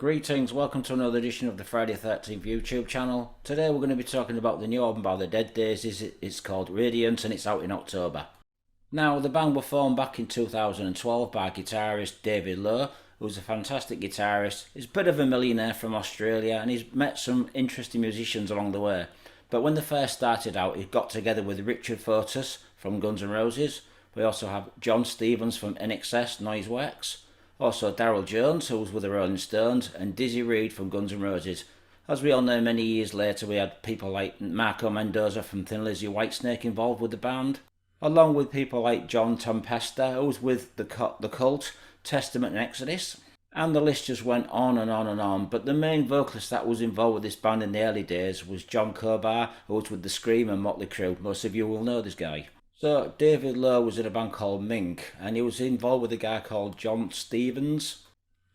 Greetings, welcome to another edition of the Friday 13th YouTube channel. Today we're going to be talking about the new album by the Dead Daises. It's called Radiance and it's out in October. Now, the band were formed back in 2012 by guitarist David Lowe, who's a fantastic guitarist. He's a bit of a millionaire from Australia and he's met some interesting musicians along the way. But when they first started out, he got together with Richard Fortus from Guns N' Roses. We also have John Stevens from NXS Noiseworks. Also Daryl Jones, who was with the Rolling Stones, and Dizzy Reed from Guns N' Roses. As we all know, many years later we had people like Marco Mendoza from Thin Lizzy Whitesnake involved with the band, along with people like John Tempesta, who was with the Cult, Testament and Exodus. And the list just went on and on and on, but the main vocalist that was involved with this band in the early days was John Cobar, who was with the Scream and Motley Crue. Most of you will know this guy. So David Lowe was in a band called Mink, and he was involved with a guy called John Stevens,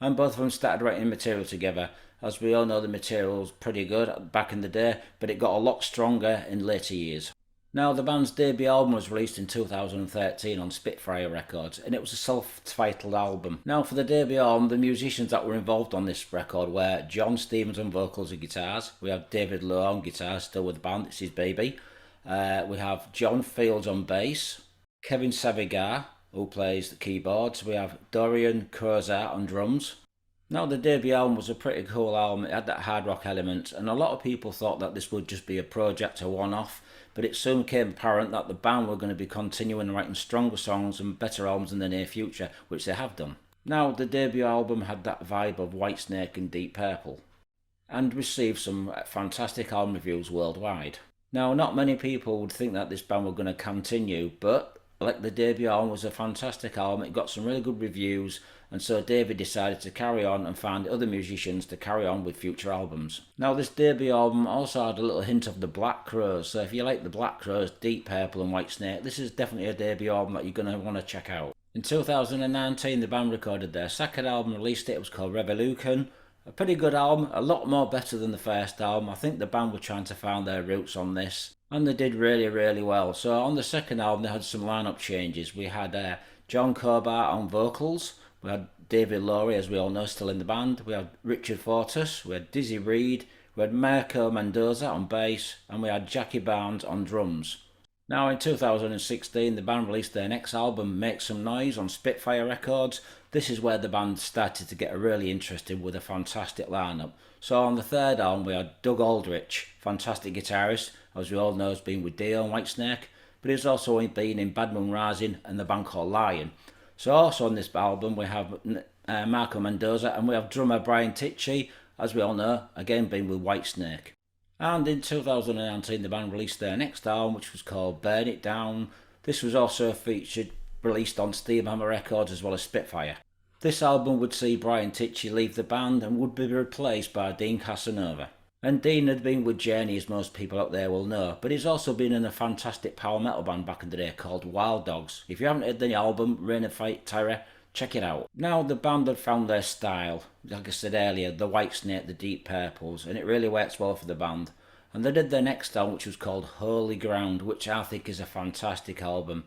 and both of them started writing material together. As we all know, the material was pretty good back in the day, but it got a lot stronger in later years. Now, the band's debut album was released in 2013 on Spitfire Records, and it was a self-titled album. Now, for the debut album, the musicians that were involved on this record were John Stevens on vocals and guitars. We have David Lowe on guitars, still with the band, it's his baby. We have John Fields on bass, Kevin Savigar, who plays the keyboards. We have Dorian Crozat on drums. Now, the debut album was a pretty cool album. It had that hard rock element, and a lot of people thought that this would just be a project, a one-off, but it soon became apparent that the band were going to be continuing writing stronger songs and better albums in the near future, which they have done. Now, the debut album had that vibe of Whitesnake and Deep Purple, and received some fantastic album reviews worldwide. Now, not many people would think that this band were going to continue, but like the debut album was a fantastic album. It got some really good reviews, and so David decided to carry on and find other musicians to carry on with future albums. Now, this debut album also had a little hint of the Black Crowes, so if you like the Black Crowes, Deep Purple and Whitesnake, this is definitely a debut album that you're going to want to check out. In 2019, the band recorded their second album, released it. It was called Revolution. A pretty good album, a lot more better than the first album. I think the band were trying to find their roots on this, and they did really well. So on the second album they had some lineup changes. We had John Cobar on vocals, we had David Lowe, as we all know, still in the band, we had Richard Fortus, we had Dizzy Reed, we had Marco Mendoza on bass, and we had Jackie Barnes on drums. Now, in 2016, the band released their next album, Make Some Noise, on Spitfire Records. This is where the band started to get really interesting with a fantastic lineup. So on the third album, we had Doug Aldrich, fantastic guitarist, as we all know, has been with Dio and Whitesnake, but he's also been in Bad Moon Rising and the band called Lion. So also on this album, we have Marco Mendoza, and we have drummer Brian Tichy, as we all know, again been with Whitesnake. And in 2019, the band released their next album, which was called Burn It Down. This was also released on Steamhammer Records as well as Spitfire. This album would see Brian Tichy leave the band and would be replaced by Dean Casanova. And Dean had been with Journey, as most people out there will know, but he's also been in a fantastic power metal band back in the day called Wild Dogs. If you haven't heard the album, Reign of Terror, check it out. Now, the band had found their style, like I said earlier, the Whitesnake, the Deep Purples, and it really works well for the band. And they did their next album, which was called Holy Ground, which I think is a fantastic album.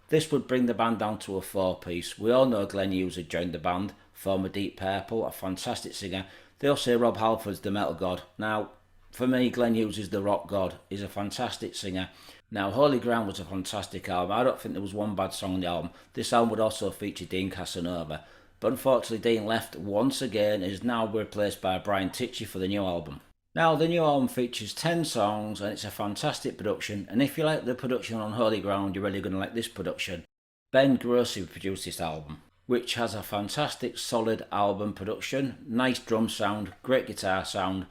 This would bring the band down to a four-piece. We all know Glenn Hughes had joined the band, former Deep Purple, a fantastic singer. They all say Rob Halford's the metal god. Now, for me, Glenn Hughes is the rock god. He's a fantastic singer. Now, Holy Ground was a fantastic album. I don't think there was one bad song on the album. This album would also feature Dean Casanova. But unfortunately, Dean left once again and is now replaced by Brian Tichy for the new album. Now, the new album features 10 songs and it's a fantastic production. And if you like the production on Holy Ground, you're really going to like this production. Ben Grossi produced this album, which has a fantastic, solid album production. Nice drum sound, great guitar sound,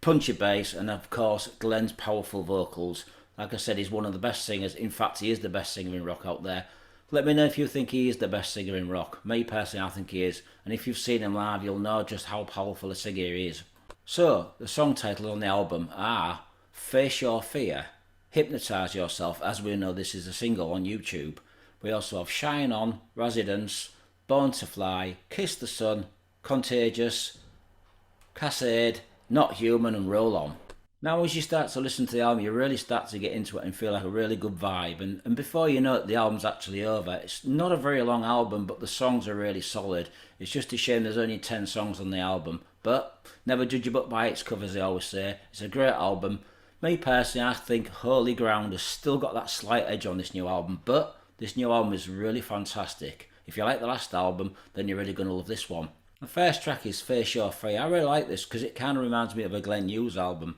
punchy bass, and of course, Glenn's powerful vocals. Like I said, he's one of the best singers. In fact, he is the best singer in rock out there. Let me know if you think he is the best singer in rock. Me personally, I think he is. And if you've seen him live, you'll know just how powerful a singer he is. So, the song titles on the album are Face Your Fear, Hypnotize Yourself, as we know this is a single on YouTube. We also have Shine On, Residence, Born to Fly, Kiss the Sun, Contagious, Cascade, Not Human and Roll On. Now, as you start to listen to the album, you really start to get into it and feel like a really good vibe. And before you know it, the album's actually over. It's not a very long album, but the songs are really solid. It's just a shame there's only 10 songs on the album. But never judge a book by its cover, as they always say. It's a great album. Me personally, I think Holy Ground has still got that slight edge on this new album, but this new album is really fantastic. If you like the last album, then you're really going to love this one. The first track is Face Your Free. I really like this because it kind of reminds me of a Glenn Hughes album.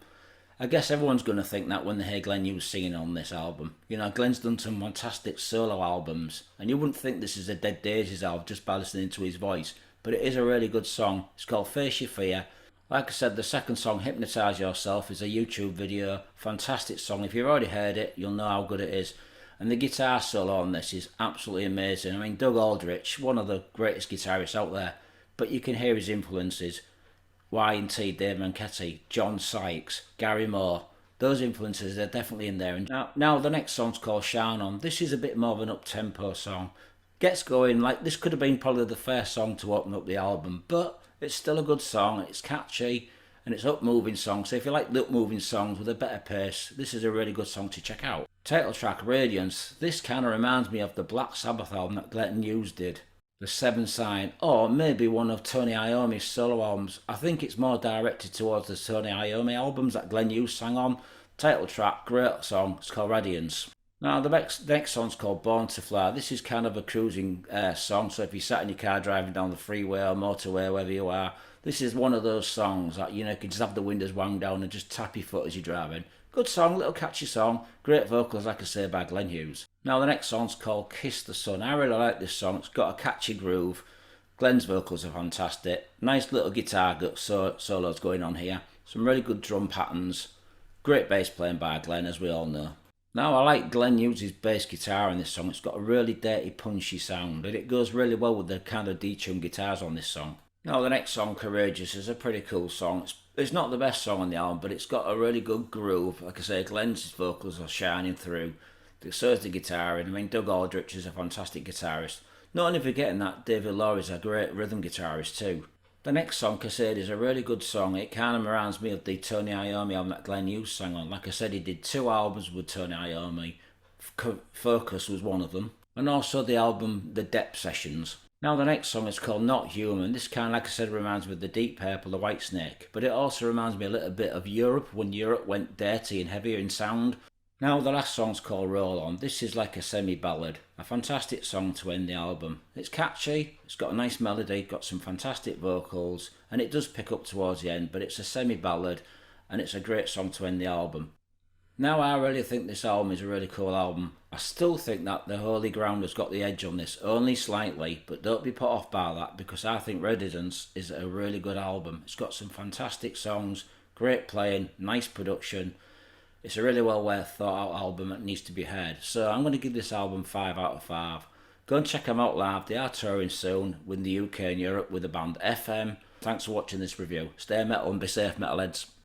I guess everyone's going to think that when they hear Glenn Hughes singing on this album. You know, Glenn's done some fantastic solo albums, and you wouldn't think this is a Dead Daises album just by listening to his voice, but it is a really good song. It's called Face Your Fear. Like I said, the second song, Hypnotize Yourself, is a YouTube video. Fantastic song. If you've already heard it, you'll know how good it is. And the guitar solo on this is absolutely amazing. I mean, Doug Aldrich, one of the greatest guitarists out there, but you can hear his influences. Y&T, Dave Manchetti, John Sykes, Gary Moore. Those influences are definitely in there. And now the next song's called Shine On. This is a bit more of an up-tempo song. Gets going, like this could have been probably the first song to open up the album, but it's still a good song. It's catchy and it's up-moving song. So if you like the up-moving songs with a better pace, this is a really good song to check out. Title track, Radiance. This kind of reminds me of the Black Sabbath album that Glenn Hughes did. The Seven Sign, or maybe one of Tony Iommi's solo albums. I think it's more directed towards the Tony Iommi albums that Glenn Hughes sang on. Title track, great song, it's called Radiance. Now the next song's called Born to Fly. This is kind of a cruising song, so if you're sat in your car driving down the freeway or motorway, wherever you are, this is one of those songs that, you know, you can just have the windows wound down and just tap your foot as you're driving. Good song, little catchy song, great vocals, like I say, by Glenn Hughes. Now the next song's called Kiss the Sun. I really like this song, it's got a catchy groove. Glenn's vocals are fantastic. Nice little guitar solos going on here. Some really good drum patterns. Great bass playing by Glenn, as we all know. Now I like Glenn Hughes' bass guitar in this song. It's got a really dirty, punchy sound, and it goes really well with the kind of detuned guitars on this song. Now the next song, Courageous, is a pretty cool song. It's not the best song on the album, but it's got a really good groove. Like I say, Glenn's vocals are shining through. So is the guitar, and I mean, Doug Aldrich is a fantastic guitarist. Not only forgetting that, David Lowe is a great rhythm guitarist too. The next song, Cascade, is a really good song. It kind of reminds me of the Tony Iommi album that Glenn Hughes sang on. Like I said, he did 2 albums with Tony Iommi. Focus was one of them. And also the album The Depth Sessions. Now the next song is called Not Human. This kind of, like I said, reminds me of the Deep Purple, the White Snake. But it also reminds me a little bit of Europe, when Europe went dirty and heavier in sound. Now the last song's called Roll On. This is like a semi-ballad. A fantastic song to end the album. It's catchy, it's got a nice melody, got some fantastic vocals, and it does pick up towards the end, but it's a semi-ballad, and it's a great song to end the album. Now I really think this album is a really cool album. I still think that the Holy Ground has got the edge on this, only slightly, but don't be put off by that, because I think Radiance is a really good album. It's got some fantastic songs, great playing, nice production. It's a really well worth thought out album that needs to be heard. So I'm going to give this album 5 out of 5. Go and check them out live. They are touring soon with the UK and Europe with the band FM. Thanks for watching this review. Stay metal and be safe, metalheads.